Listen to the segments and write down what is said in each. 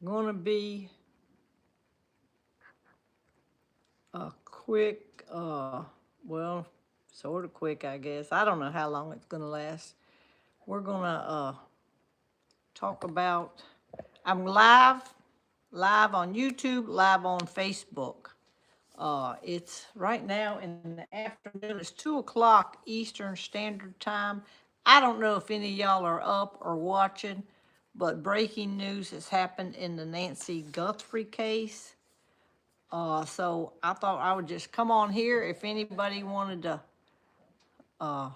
going to be a quick, well, sort of quick, I guess. I don't know how long it's going to last. We're going to talk about, I'm live on YouTube, live on Facebook. It's right now in the afternoon. It's 2 o'clock Eastern Standard Time. I don't know if any of y'all are up or watching, but breaking news has happened in the Nancy Guthrie case. So I thought I would just come on here if anybody wanted to uh,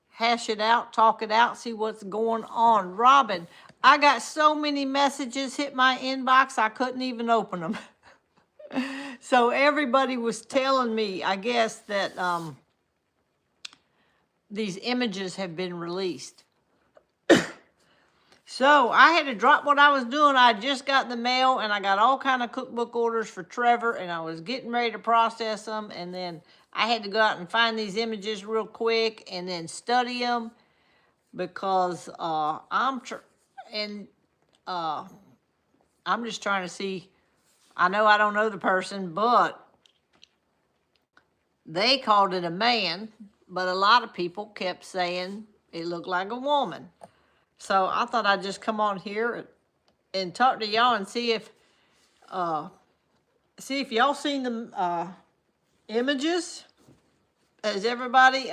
hash it out, talk it out, see what's going on. Robin, I got so many messages hit my inbox, I couldn't even open them. So everybody was telling me, I guess, that these images have been released. So I had to drop what I was doing. I just got the mail and I got all kind of cookbook orders for Trevor and I was getting ready to process them. And then I had to go out and find these images real quick and then study them because I'm just trying to see. I know I don't know the person, but they called it a man, but a lot of people kept saying it looked like a woman. So I thought I'd just come on here and talk to y'all and see if y'all seen the images. Has everybody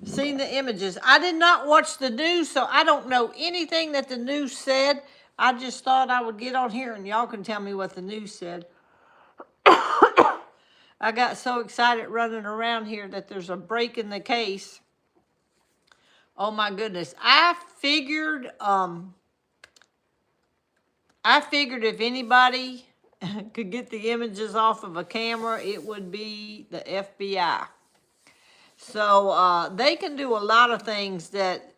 seen the images? I did not watch the news, so I don't know anything that the news said. I just thought I would get on here and y'all can tell me what the news said. I got so excited running around here that there's a break in the case. Oh my goodness. I figured if anybody could get the images off of a camera, it would be the FBI. So they can do a lot of things that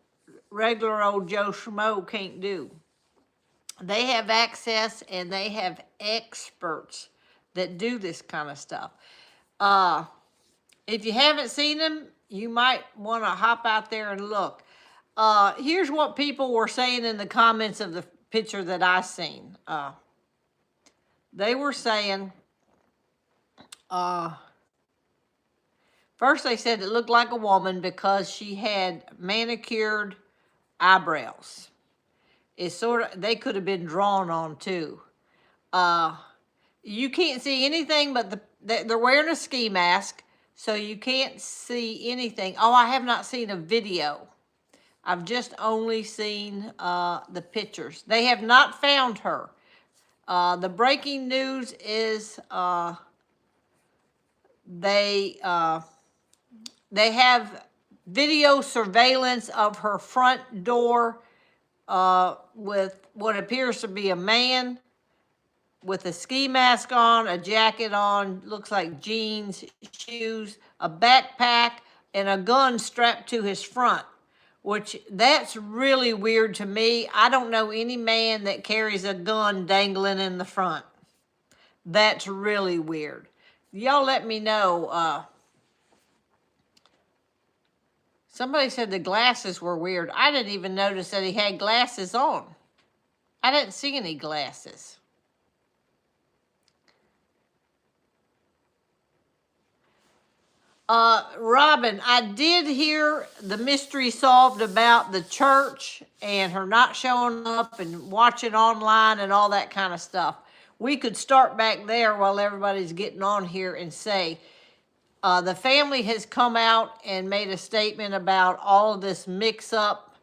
regular old Joe Schmo can't do. They have access and they have experts that do this kind of stuff. If you haven't seen them, you might want to hop out there and look. Here's what people were saying in the comments of the picture that I seen. They were saying, first they said it looked like a woman because she had manicured eyebrows. It's sort of, they could have been drawn on too. You can't see anything but they're wearing a ski mask, so you can't see anything. Oh, I have not seen a video. I've just only seen the pictures. They have not found her. The breaking news is they have video surveillance of her front door with what appears to be a man with a ski mask on, a jacket on, looks like jeans, shoes, a backpack, and a gun strapped to his front, which that's really weird to me. I don't know any man that carries a gun dangling in the front. That's really weird. Y'all let me know. Somebody said the glasses were weird. I didn't even notice that he had glasses on. I didn't see any glasses. Robin, I did hear the mystery solved about the church and her not showing up and watching online and all that kind of stuff. We could start back there while everybody's getting on here and say, the family has come out and made a statement about all of this mix up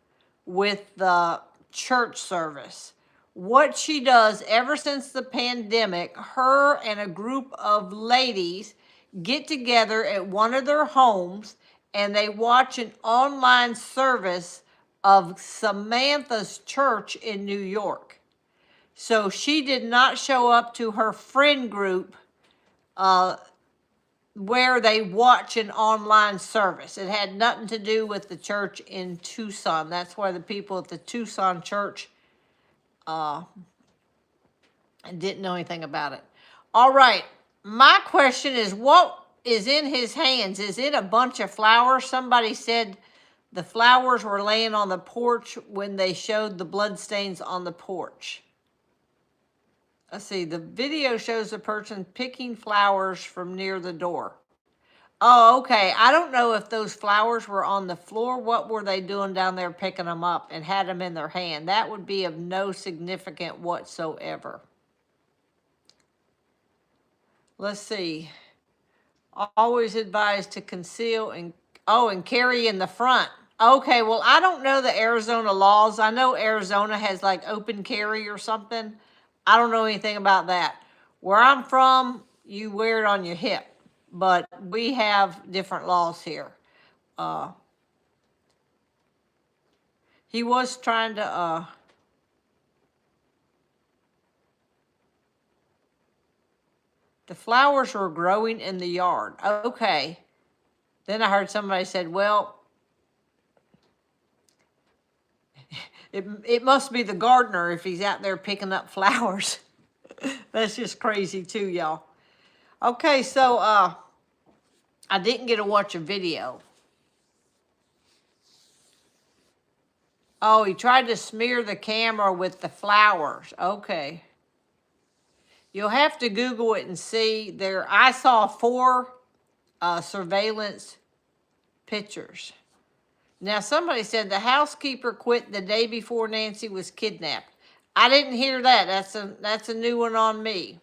with the church service. What she does ever since the pandemic, her and a group of ladies get together at one of their homes and they watch an online service of Samantha's church in New York. So she did not show up to her friend group where they watch an online service. It had nothing to do with the church in Tucson. That's why the people at the Tucson church didn't know anything about it. All right. My question is, what is in his hands? Is it a bunch of flowers? Somebody said the flowers were laying on the porch when they showed the bloodstains on the porch. let's see, the video shows a person picking flowers from near the door. Oh, okay. I don't know if those flowers were on the floor. What were they doing down there picking them up and had them in their hand? That would be of no significance whatsoever. Let's see. Always advised to conceal and carry in the front. Okay, well, I don't know the Arizona laws. I know Arizona has like open carry or something. I don't know anything about that. Where I'm from, you wear it on your hip, but we have different laws here. He was trying to, the flowers were growing in the yard. Okay. Then I heard somebody said, well, it must be the gardener if he's out there picking up flowers. That's just crazy too, y'all. Okay, so I didn't get to watch a video. Oh, he tried to smear the camera with the flowers. Okay. You'll have to Google it and see there. I saw 4 surveillance pictures. Now, somebody said the housekeeper quit the day before Nancy was kidnapped. I didn't hear that. That's a new one on me.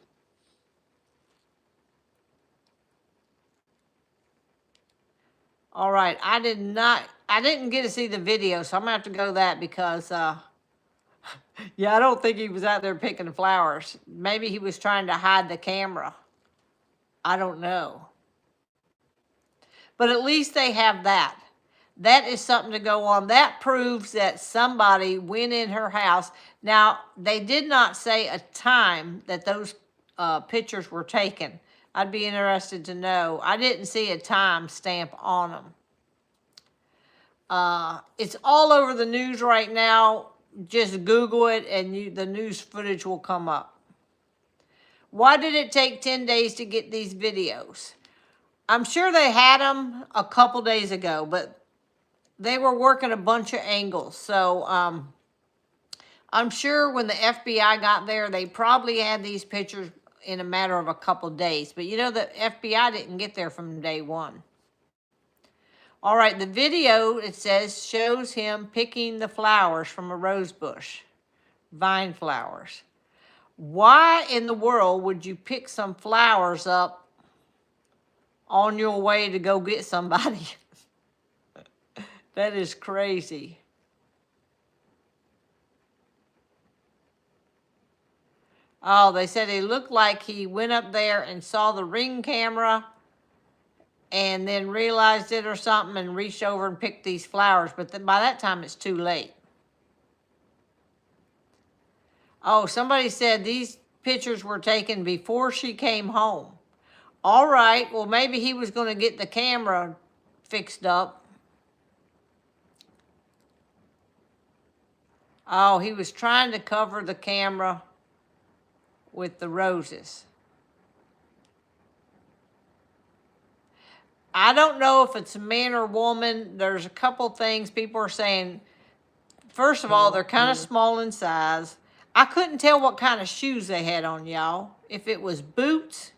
All right, I didn't get to see the video, so I'm gonna have to go that because yeah, I don't think he was out there picking flowers. Maybe he was trying to hide the camera. I don't know. But at least they have that. That is something to go on. That proves that somebody went in her house. Now, they did not say a time that those pictures were taken. I'd be interested to know. I didn't see a time stamp on them. It's all over the news right now. Just Google it and the news footage will come up. Why did it take 10 days to get these videos? I'm sure they had them a couple days ago, but they were working a bunch of angles. So I'm sure when the FBI got there, they probably had these pictures in a matter of a couple days. But you know, the FBI didn't get there from day one. All right, the video, it says, shows him picking the flowers from a rose bush, vine flowers. Why in the world would you pick some flowers up on your way to go get somebody? That is crazy. Oh, they said it looked like he went up there and saw the Ring camera and then realized it or something and reached over and picked these flowers. But by that time, it's too late. Oh, somebody said these pictures were taken before she came home. All right, well, maybe he was going to get the camera fixed up. Oh, he was trying to cover the camera with the roses. I don't know if it's a man or woman. There's a couple things people are saying. First of all, they're kind of small in size. I couldn't tell what kind of shoes they had on, y'all. If it was boots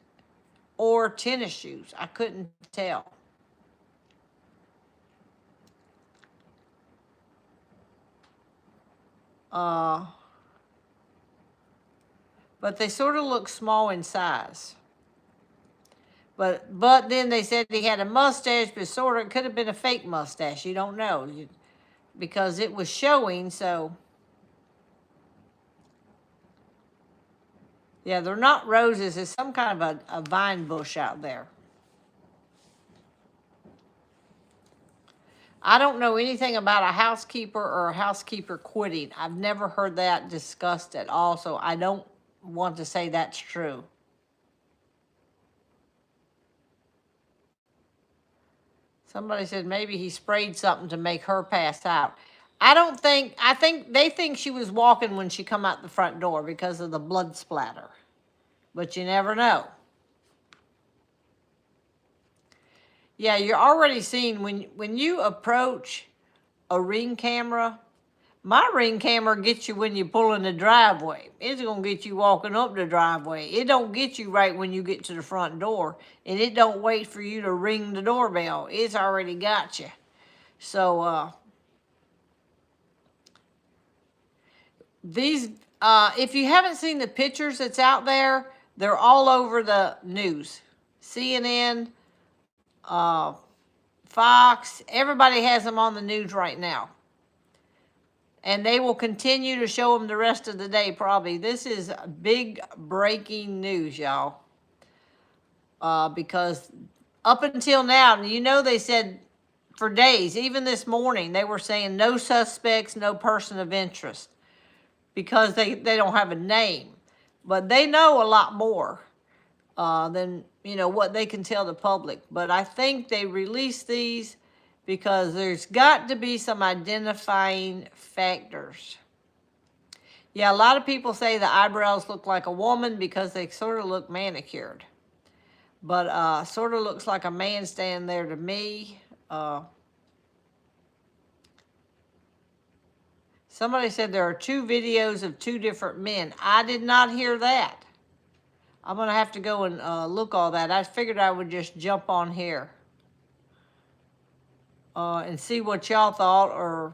or tennis shoes, I couldn't tell. But they sort of look small in size. But then they said he had a mustache, but sort of could have been a fake mustache. You don't know because it was showing. So yeah, they're not roses. It's some kind of a vine bush out there. I don't know anything about a housekeeper or a housekeeper quitting. I've never heard that discussed at all, so I don't want to say that's true. Somebody said maybe he sprayed something to make her pass out. I think they think she was walking when she come out the front door because of the blood splatter. But you never know. Yeah, you're already seeing when you approach a Ring camera, My Ring camera gets you when you pull in the driveway. It's gonna get you walking up the driveway. It don't get you right when you get to the front door, and it don't wait for you to ring the doorbell. It's already got you. So these, if you haven't seen the pictures that's out there, they're all over the news. CNN, uh, Fox, everybody has them on the news right now. And they will continue to show them the rest of the day, probably. This is big breaking news, y'all. Because up until now, you know, they said for days, even this morning, they were saying no suspects, no person of interest, because they don't have a name. But they know a lot more than, you know, what they can tell the public. But I think they released these because there's got to be some identifying factors. Yeah, a lot of people say the eyebrows look like a woman because they sort of look manicured. But sort of looks like a man standing there to me. Somebody said there are 2 videos of 2 different men. I did not hear that. I'm going to have to go and look all that. I figured I would just jump on here and see what y'all thought. Or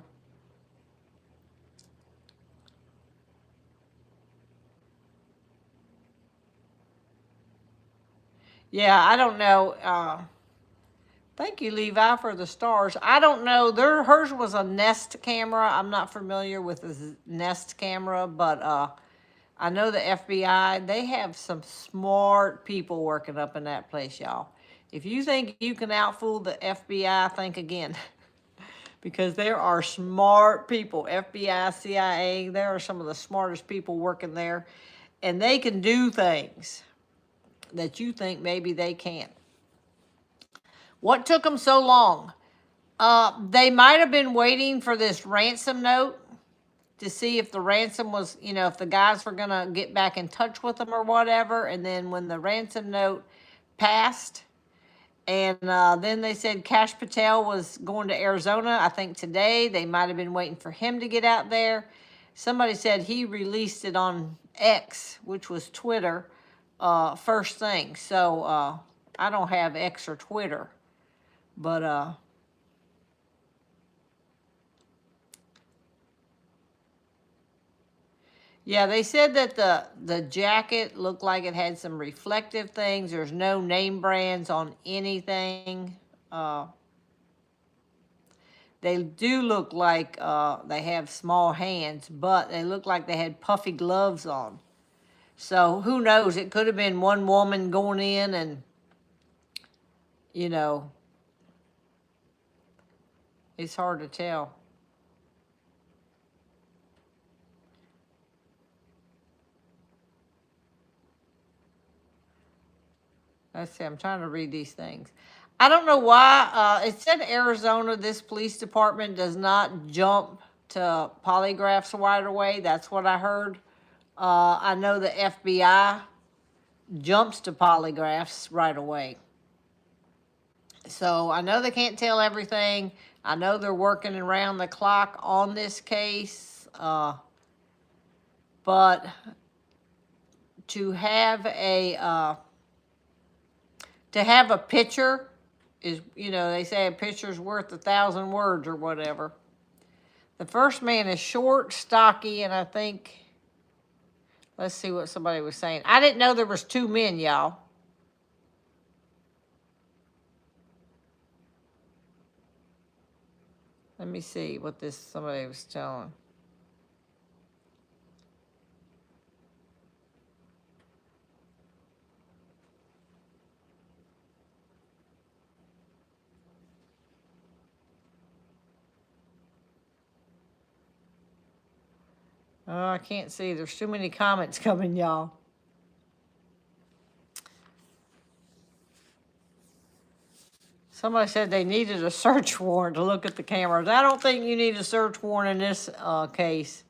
yeah, I don't know. Thank you, Levi, for the stars. I don't know. Hers was a Nest camera. I'm not familiar with the Nest camera, but I know the FBI, they have some smart people working up in that place, y'all. If you think you can outfool the FBI, think again. Because there are smart people, FBI, CIA, there are some of the smartest people working there. And they can do things that you think maybe they can't. What took them so long? They might have been waiting for this ransom note to see if the ransom was, you know, if the guys were going to get back in touch with them or whatever. And then when the ransom note passed, and then they said Kash Patel was going to Arizona, I think today. They might have been waiting for him to get out there. Somebody said he released it on X, which was Twitter, first thing. So I don't have X or Twitter. But yeah, they said that the jacket looked like it had some reflective things. There's no name brands on anything. They do look like they have small hands, but they look like they had puffy gloves on. So who knows? It could have been one woman going in and, you know, it's hard to tell. Let's see, I'm trying to read these things. I don't know why. It said Arizona, this police department does not jump to polygraphs right away. That's what I heard. I know the FBI jumps to polygraphs right away. So I know they can't tell everything. I know they're working around the clock on this case. But to have a picture is, you know, they say a picture's worth 1,000 words or whatever. The first man is short, stocky, and I think, let's see what somebody was saying. I didn't know there was 2 men, y'all. Let me see what somebody was telling. Oh, I can't see. There's too many comments coming, y'all. Somebody said they needed a search warrant to look at the cameras. I don't think you need a search warrant in this case.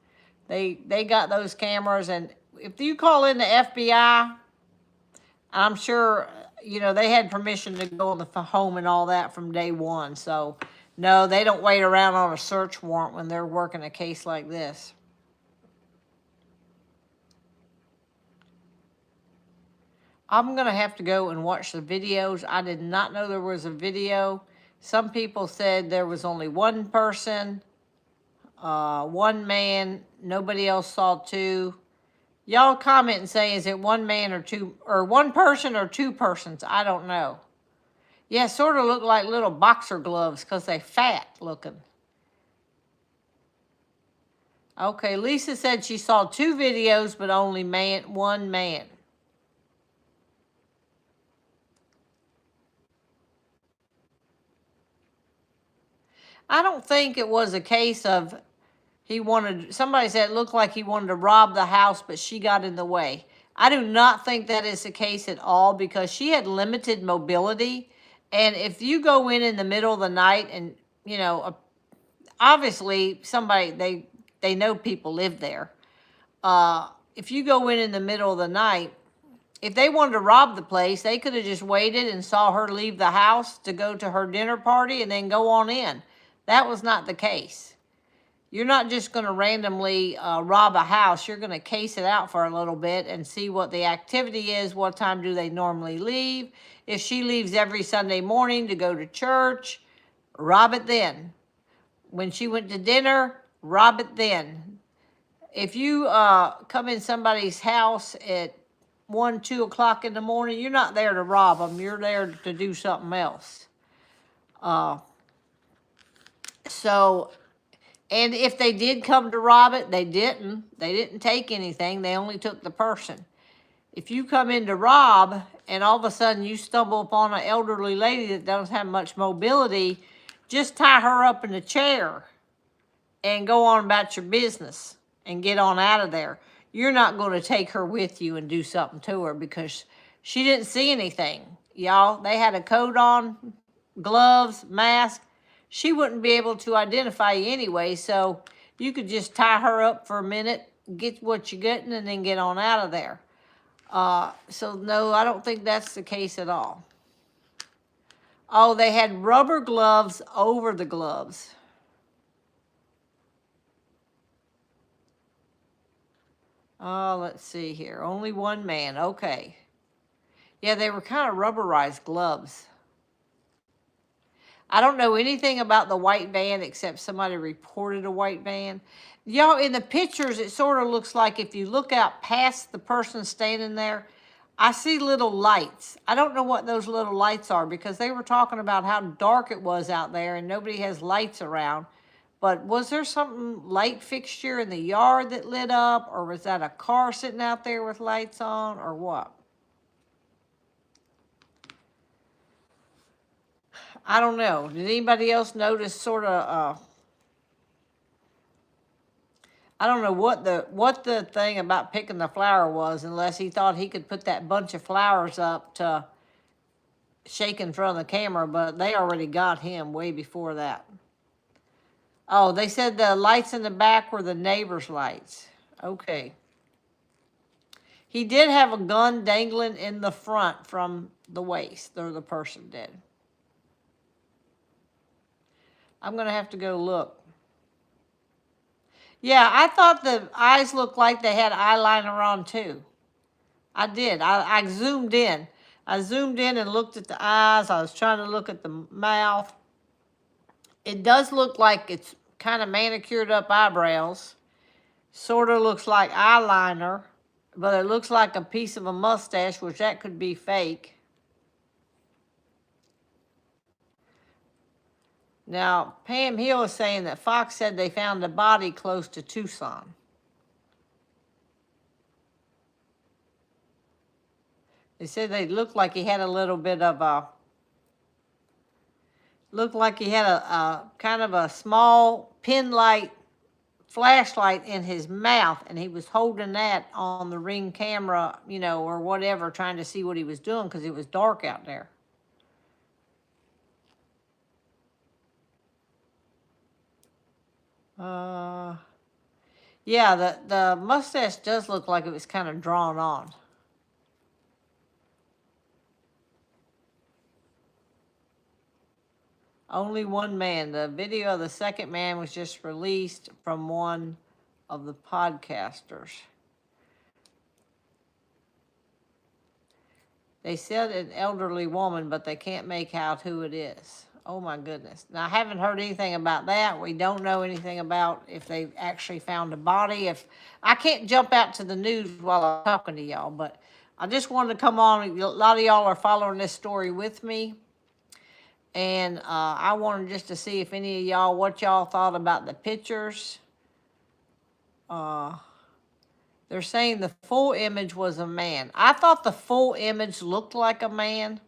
They got those cameras, and if you call in the FBI, I'm sure, you know, they had permission to go in the home and all that from day one. So No, they don't wait around on a search warrant when they're working a case like this. I'm going to have to go and watch the videos. I did not know there was a video. Some people said there was only one person, one man, nobody else saw two. Y'all comment and say, is it one man or two, or one person or two persons? I don't know. Yeah, sort of look like little boxer gloves because they fat looking. Okay, Lisa said she saw two videos, but only one man. I don't think it was a case of somebody said it looked like he wanted to rob the house, but she got in the way. I do not think that is the case at all because she had limited mobility. And if you go in the middle of the night and, obviously they know people live there. If you go in the middle of the night, if they wanted to rob the place, they could have just waited and saw her leave the house to go to her dinner party and then go on in. That was not the case. You're not just going to randomly rob a house. You're going to case it out for a little bit and see what the activity is. What time do they normally leave? If she leaves every Sunday morning to go to church, rob it then. When she went to dinner, rob it then. If you come in somebody's house at 1, 2 o'clock in the morning, you're not there to rob them. You're there to do something else. And if they did come to rob it, they didn't. They didn't take anything. They only took the person. If you come in to rob and all of a sudden you stumble upon an elderly lady that doesn't have much mobility, just tie her up in a chair and go on about your business and get on out of there. You're not going to take her with you and do something to her because she didn't see anything. Y'all, they had a coat on, gloves, mask. She wouldn't be able to identify you anyway, so you could just tie her up for a minute, get what you're getting, and then get on out of there. So no, I don't think that's the case at all. Oh, they had rubber gloves over the gloves. Oh, let's see here. Only one man. Okay. Yeah, they were kind of rubberized gloves. I don't know anything about the white van except somebody reported a white van. Y'all, in the pictures, it sort of looks like if you look out past the person standing there, I see little lights. I don't know what those little lights are because they were talking about how dark it was out there and nobody has lights around. But was there some light fixture in the yard that lit up, or was that a car sitting out there with lights on, or what? I don't know. Did anybody else notice sort of, I don't know what the thing about picking the flower was, unless he thought he could put that bunch of flowers up to shake in front of the camera, but they already got him way before that. Oh, they said the lights in the back were the neighbor's lights. Okay. He did have a gun dangling in the front from the waist, or the person did. I'm going to have to go look. Yeah, I thought the eyes looked like they had eyeliner on too. I did. I zoomed in. I zoomed in and looked at the eyes. I was trying to look at the mouth. It does look like it's kind of manicured up eyebrows. Sort of looks like eyeliner, but it looks like a piece of a mustache, which that could be fake. Now, Pam Hill is saying that Fox said they found a body close to Tucson. They said they looked like he had a little bit of a, looked like he had a kind of a small pin light flashlight in his mouth, and he was holding that on the Ring camera, or whatever, trying to see what he was doing because it was dark out there. Yeah, the mustache does look like it was kind of drawn on. Only one man. The video of the second man was just released from one of the podcasters. They said an elderly woman, but they can't make out who it is. Oh my goodness. Now, I haven't heard anything about that. We don't know anything about if they actually found a body. If I can't jump out to the news while I'm talking to y'all, but I just wanted to come on. A lot of y'all are following this story with me. And I wanted just to see if any of y'all, what y'all thought about the pictures. They're saying the full image was a man. I thought the full image looked like a man.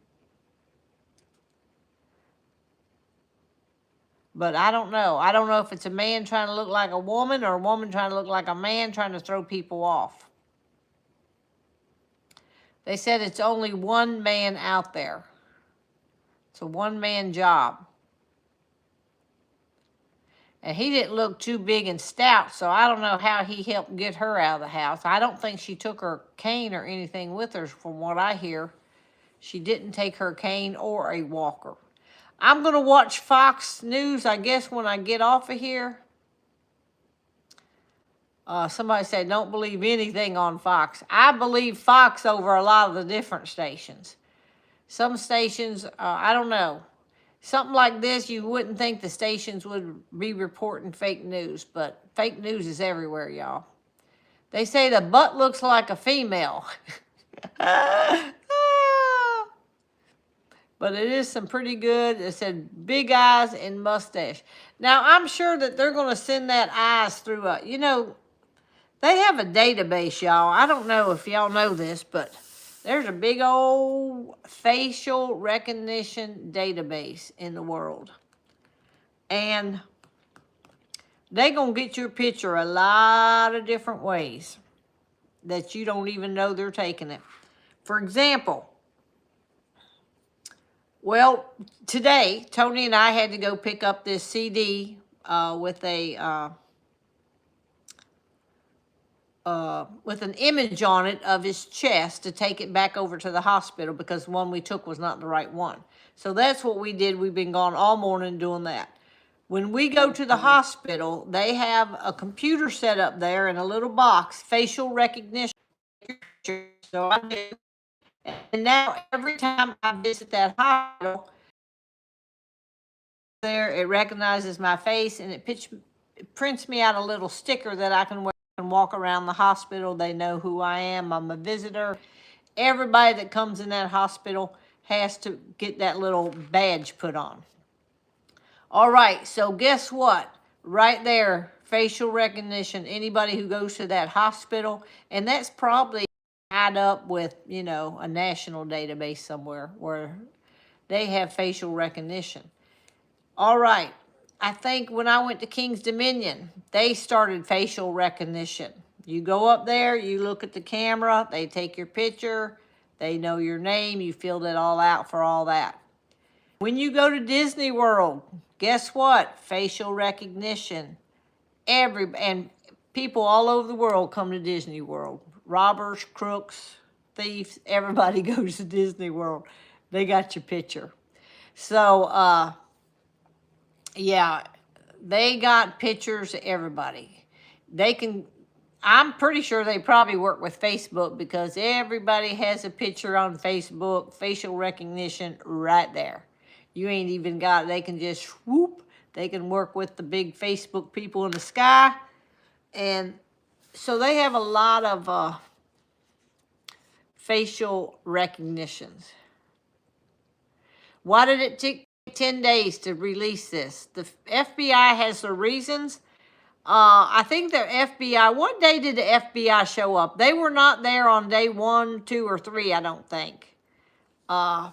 But I don't know. I don't know if it's a man trying to look like a woman or a woman trying to look like a man trying to throw people off. They said it's only one man out there. It's a one-man job. And he didn't look too big and stout, so I don't know how he helped get her out of the house. I don't think she took her cane or anything with her, from what I hear. She didn't take her cane or a walker. I'm going to watch Fox News, I guess, when I get off of here. Somebody said, don't believe anything on Fox. I believe Fox over a lot of the different stations. Some stations, I don't know. Something like this, you wouldn't think the stations would be reporting fake news, but fake news is everywhere, y'all. They say the butt looks like a female. But it is some pretty good. It said big eyes and mustache. Now, I'm sure that they're going to send that eyes through a, they have a database, y'all. I don't know if y'all know this, but there's a big old facial recognition database in the world. And they're going to get your picture a lot of different ways that you don't even know they're taking it. For example, well, today, Tony and I had to go pick up this CD with an image on it of his chest to take it back over to the hospital because the one we took was not the right one. So that's what we did. We've been gone all morning doing that. When we go to the hospital, they have a computer set up there in a little box, facial recognition. So I do. And now every time I visit that hospital, there it recognizes my face and it prints me out a little sticker that I can wear and walk around the hospital. They know who I am. I'm a visitor. Everybody that comes in that hospital has to get that little badge put on. All right, so guess what? Right there, facial recognition, anybody who goes to that hospital, and that's probably tied up with, a national database somewhere where they have facial recognition. All right, I think when I went to King's Dominion, they started facial recognition. You go up there, you look at the camera, they take your picture, they know your name, you filled it all out for all that. When you go to Disney World, guess what? Facial recognition. And people all over the world come to Disney World. Robbers, crooks, thieves, everybody goes to Disney World. They got your picture. So, yeah, they got pictures of everybody. I'm pretty sure they probably work with Facebook because everybody has a picture on Facebook, facial recognition right there. You ain't even got, they can just whoop. They can work with the big Facebook people in the sky. And so they have a lot of facial recognitions. Why did it take 10 days to release this? The FBI has their reasons. I think their FBI, what day did the FBI show up? They were not there on day 1, 2, or 3, I don't think. I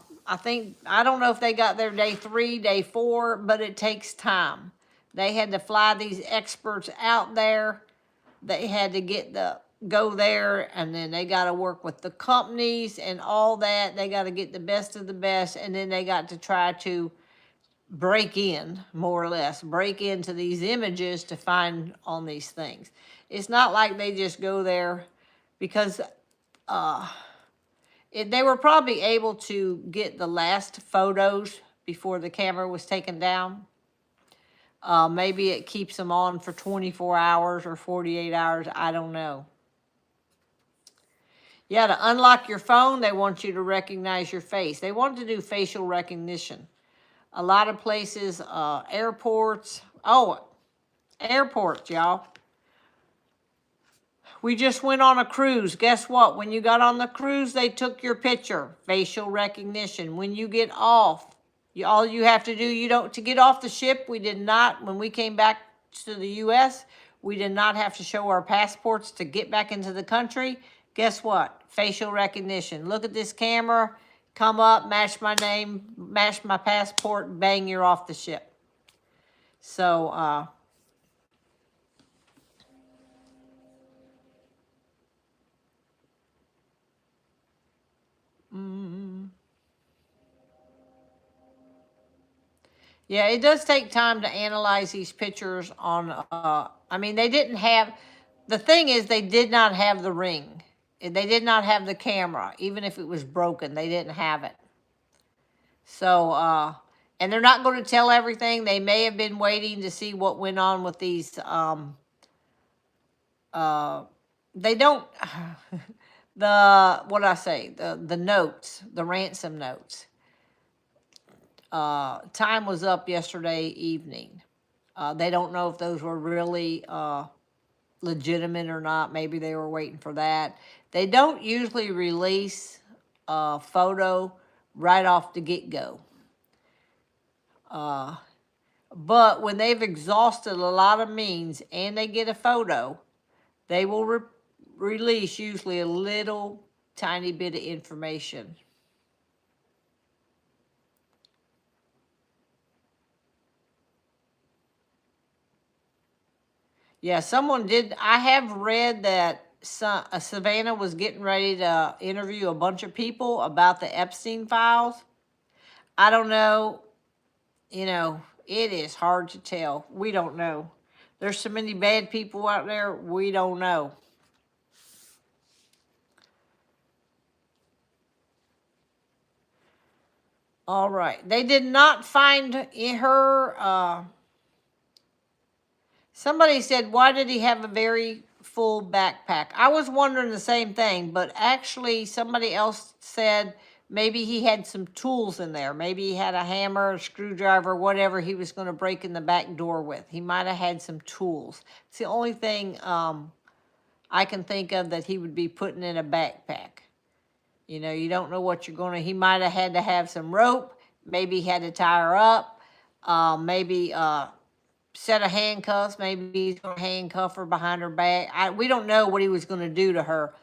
don't know if they got there day 3, day 4, but it takes time. They had to fly these experts out there. They had to go there, and then they got to work with the companies and all that. They got to get the best of the best, and then they got to try to break in, more or less, break into these images to find on these things. It's not like they just go there because they were probably able to get the last photos before the camera was taken down. Maybe it keeps them on for 24 hours or 48 hours. I don't know. Yeah, to unlock your phone, they want you to recognize your face. They want to do facial recognition. A lot of places, airports. Oh, airports, y'all. We just went on a cruise. Guess what? When you got on the cruise, they took your picture. Facial recognition. When you get off, all you have to do, to get off the ship, we did not, when we came back to the U.S., we did not have to show our passports to get back into the country. Guess what? Facial recognition. Look at this camera, come up, match my name, match my passport, bang, you're off the ship. So, yeah, it does take time to analyze these pictures on, they didn't have, the thing is, they did not have the ring. They did not have the camera. Even if it was broken, they didn't have it. So, and they're not going to tell everything. They may have been waiting to see what went on with these, they don't, the notes, the ransom notes. Time was up yesterday evening. They don't know if those were really legitimate or not. Maybe they were waiting for that. They don't usually release a photo right off the get-go. But when they've exhausted a lot of means and they get a photo, they will release usually a little tiny bit of information. Yeah, someone did. I have read that Savannah was getting ready to interview a bunch of people about the Epstein files. I don't know. It is hard to tell. We don't know. There's so many bad people out there, we don't know. All right. They did not find her. Somebody said, why did he have a very full backpack? I was wondering the same thing, but actually somebody else said maybe he had some tools in there. Maybe he had a hammer, a screwdriver, whatever he was going to break in the back door with. He might have had some tools. It's the only thing I can think of that he would be putting in a backpack. You don't know what you're going to, he might have had to have some rope. Maybe he had to tie her up. Maybe set of handcuffs. Maybe he's going to handcuff her behind her back. We don't know what he was going to do to her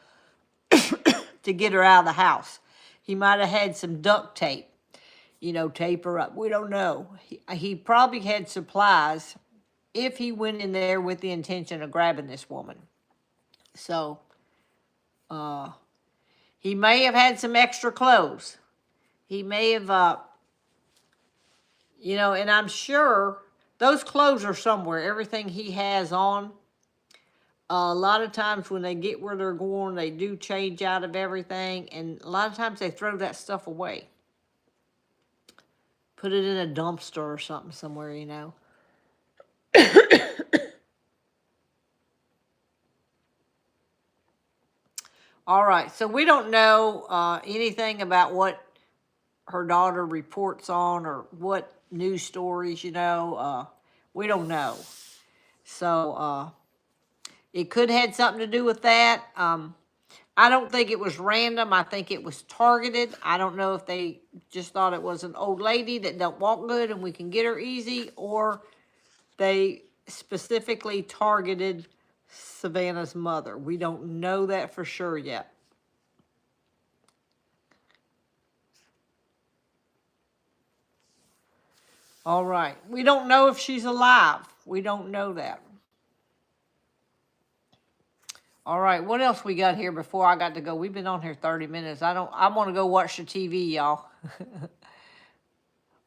to get her out of the house. He might have had some duct tape, tape her up. We don't know. He probably had supplies if he went in there with the intention of grabbing this woman. So, he may have had some extra clothes. He may have, and I'm sure those clothes are somewhere. Everything he has on. A lot of times when they get where they're going, they do change out of everything. And a lot of times they throw that stuff away. Put it in a dumpster or something somewhere, All right, so we don't know anything about what her daughter reports on or what news stories, we don't know. So it could have had something to do with that. I don't think it was random. I think it was targeted. I don't know if they just thought it was an old lady that don't walk good and we can get her easy, or they specifically targeted Savannah's mother. We don't know that for sure yet. All right. We don't know if she's alive. We don't know that. All right. What else we got here before I got to go? We've been on here 30 minutes. I want to go watch the TV, y'all.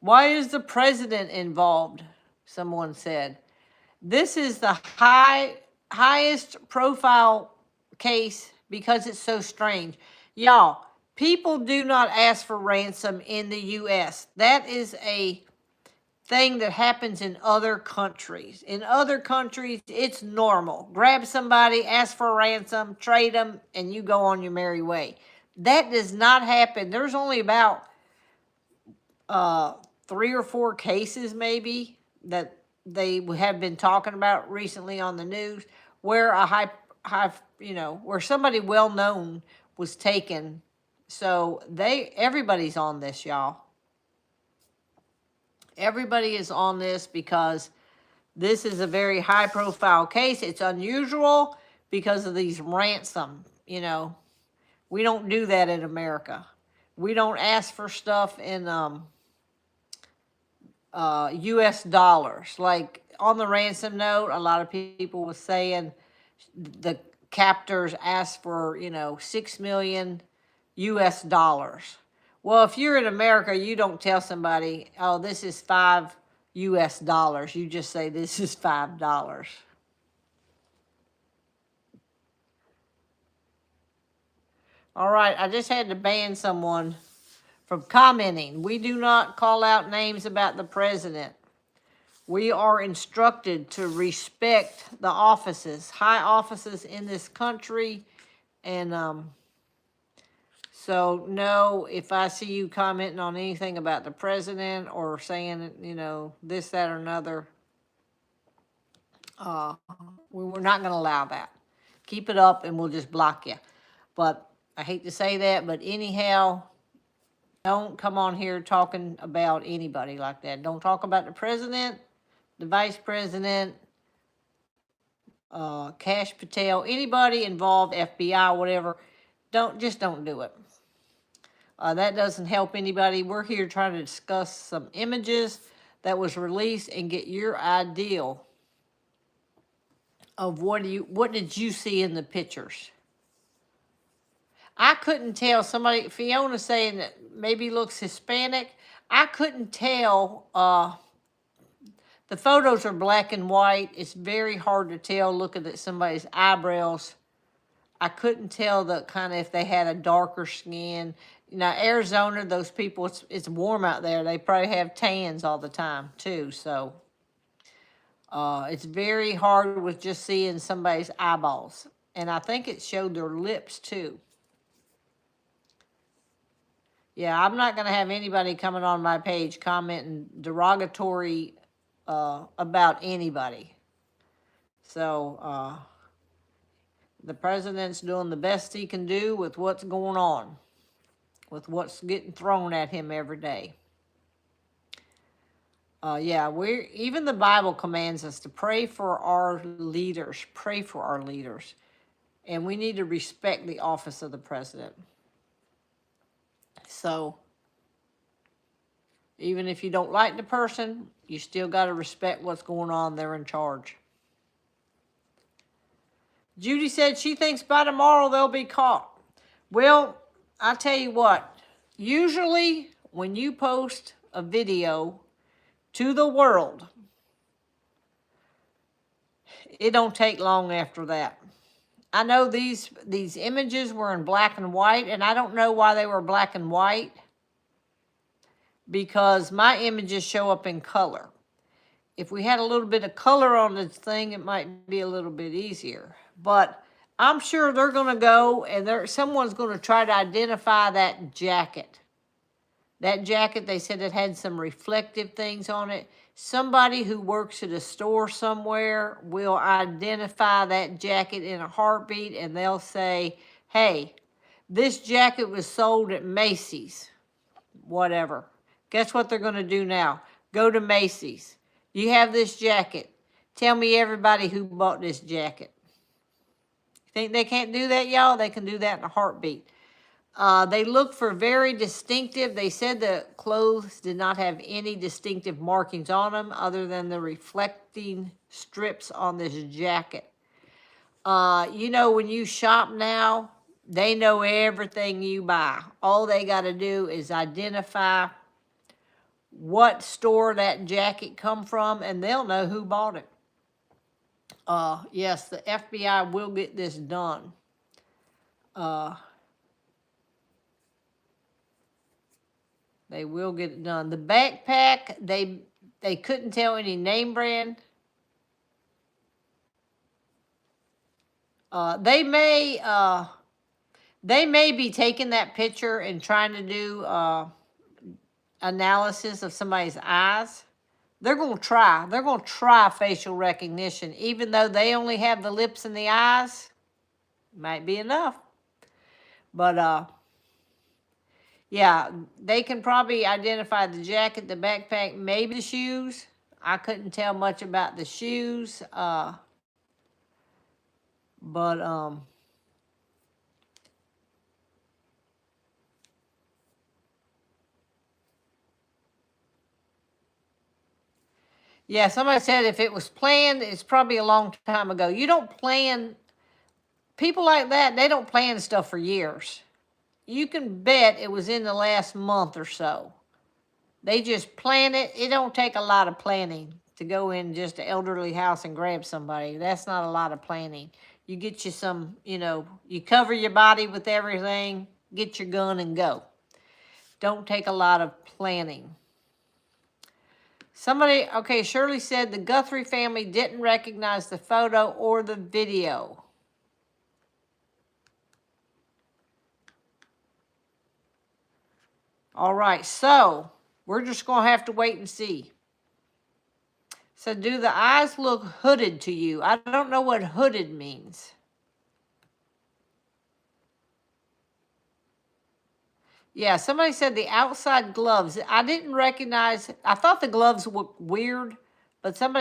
Why is the president involved? Someone said. This is the highest profile case because it's so strange. Y'all, people do not ask for ransom in the U.S. That is a thing that happens in other countries. In other countries, it's normal. Grab somebody, ask for a ransom, trade them, and you go on your merry way. That does not happen. There's only about 3 or 4 cases maybe that they have been talking about recently on the news where a high where somebody well known was taken. So everybody's on this, y'all. Everybody is on this because this is a very high profile case. It's unusual because of these ransom, We don't do that in America. We don't ask for stuff in US dollars. Like on the ransom note, a lot of people were saying the captors asked for, 6 million US dollars. Well, if you're in America, you don't tell somebody, oh, this is 5 US dollars. You just say this is $5. All right, I just had to ban someone from commenting. We do not call out names about the president. We are instructed to respect the offices, high offices in this country. And so, no, if I see you commenting on anything about the president or saying, this, that, or another, we're not going to allow that. Keep it up and we'll just block you. But I hate to say that, but anyhow, don't come on here talking about anybody like that. Don't talk about the president, the vice president, Kash Patel, anybody involved, FBI, whatever. Don't do it. That doesn't help anybody. We're here trying to discuss some images that was released and get your idea of what did you see in the pictures. I couldn't tell. Fiona saying that maybe looks Hispanic. I couldn't tell. The photos are black and white. It's very hard to tell looking at somebody's eyebrows. I couldn't tell if they had a darker skin. Arizona, those people, it's warm out there. They probably have tans all the time too. So it's very hard with just seeing somebody's eyeballs. And I think it showed their lips too. Yeah, I'm not going to have anybody coming on my page commenting derogatory about anybody. So the president's doing the best he can do with what's going on, with what's getting thrown at him every day. Even the Bible commands us to pray for our leaders. Pray for our leaders. And we need to respect the office of the president. So, even if you don't like the person, you still got to respect what's going on. They're in charge. Judy said she thinks by tomorrow they'll be caught. Well, I tell you what, usually when you post a video to the world, it don't take long after that. I know these images were in black and white, and I don't know why they were black and white, because my images show up in color. If we had a little bit of color on this thing, it might be a little bit easier. But I'm sure they're going to go, and someone's going to try to identify that jacket. That jacket, they said it had some reflective things on it. Somebody who works at a store somewhere will identify that jacket in a heartbeat, and they'll say, hey, this jacket was sold at Macy's, whatever. Guess what they're going to do now? Go to Macy's. You have this jacket. Tell me everybody who bought this jacket. Think they can't do that, y'all? They can do that in a heartbeat. They look for very distinctive. They said the clothes did not have any distinctive markings on them other than the reflecting strips on this jacket. When you shop now, they know everything you buy. All they got to do is identify what store that jacket come from, and they'll know who bought it. Yes, the FBI will get this done. They will get it done. The backpack, they couldn't tell any name brand. They may be taking that picture and trying to do analysis of somebody's eyes. They're going to try. They're going to try facial recognition, even though they only have the lips and the eyes. Might be enough. But yeah, they can probably identify the jacket, the backpack, maybe the shoes. I couldn't tell much about the shoes. But yeah, somebody said if it was planned, it's probably a long time ago. You don't plan, people like that, they don't plan stuff for years. You can bet it was in the last month or so. They just plan it. It don't take a lot of planning to go in just an elderly house and grab somebody. That's not a lot of planning. You get you some, you cover your body with everything, get your gun and go. Don't take a lot of planning. Okay, Shirley said the Guthrie family didn't recognize the photo or the video. All right, so we're just going to have to wait and see. So do the eyes look hooded to you? I don't know what hooded means. Yeah, somebody said the outside gloves. I didn't recognize, I thought the gloves looked weird, but somebody